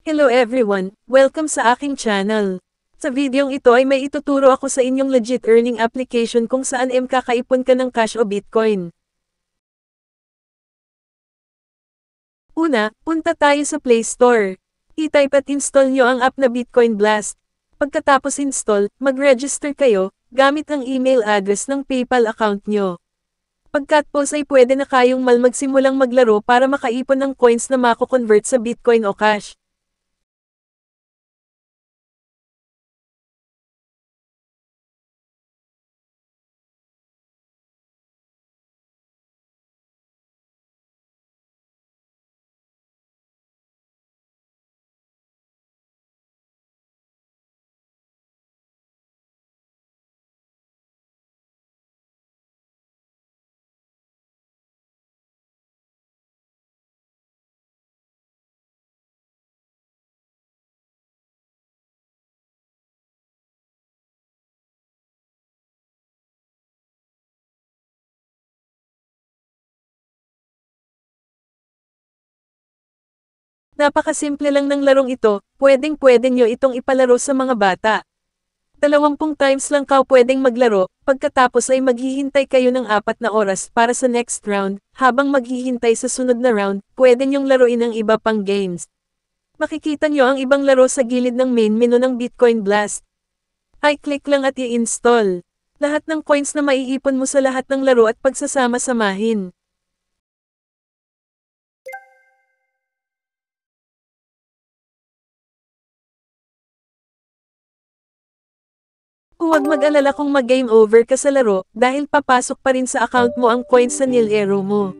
Hello everyone, welcome sa aking channel. Sa videong ito ay may ituturo ako sa inyong legit earning application kung saan makakaipon ka ng cash o Bitcoin. Una, punta tayo sa Play Store. I-type at install nyo ang app na Bitcoin Blast. Pagkatapos install, mag-register kayo, gamit ang email address ng PayPal account nyo. Pagkatapos ay pwede na kayong magsimulang maglaro para makaipon ng coins na mako-convert sa Bitcoin o cash. Napakasimple lang ng larong ito, pwedeng-pwede nyo itong ipalaro sa mga bata. 20 times lang pwedeng maglaro, pagkatapos ay maghihintay kayo ng 4 na oras para sa next round, habang maghihintay sa sunod na round, pwede nyong laruin ang iba pang games. Makikita nyo ang ibang laro sa gilid ng main menu ng Bitcoin Blast. I-click lang at i-install. Lahat ng coins na maiipon mo sa lahat ng laro at pagsasama-samahin. Huwag mag-alala kung mag-game over ka sa laro, dahil papasok pa rin sa account mo ang coins sa nil-ero mo.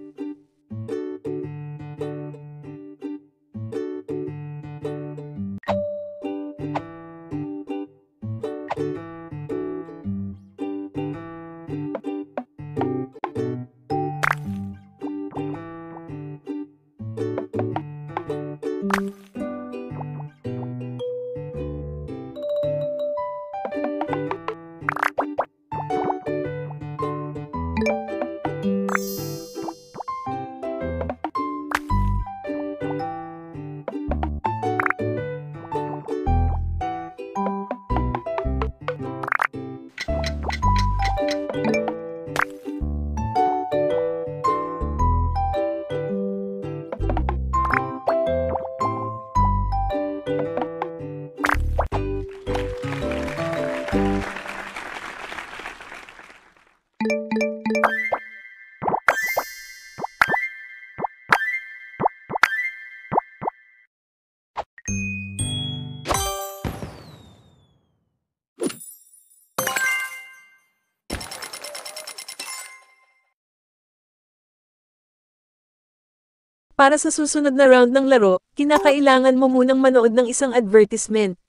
Para sa susunod na round ng laro, kinakailangan mo munang manood ng isang advertisement.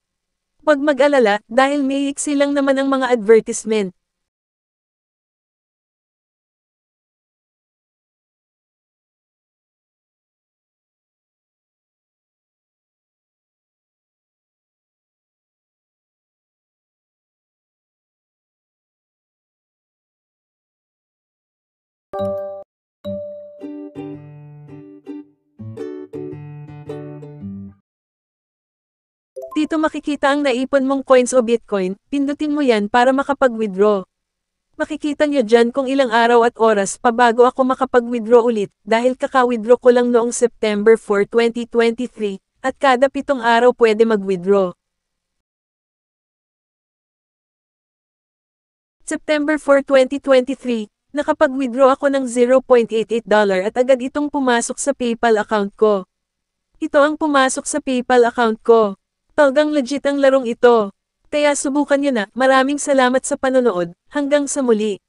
Huwag mag-alala, dahil may iksi lang naman ang mga advertisement. Dito makikita ang naipon mong coins o Bitcoin, pindutin mo yan para makapag-withdraw. Makikita nyo dyan kung ilang araw at oras pa bago ako makapag-withdraw ulit, dahil kaka-withdraw ko lang noong September 4, 2023, at kada 7 araw pwede mag-withdraw. September 4, 2023, nakapag-withdraw ako ng $0.88 at agad itong pumasok sa PayPal account ko. Ito ang pumasok sa PayPal account ko. Talagang legit ang larong ito. Kaya subukan nyo na. Maraming salamat sa panonood. Hanggang sa muli.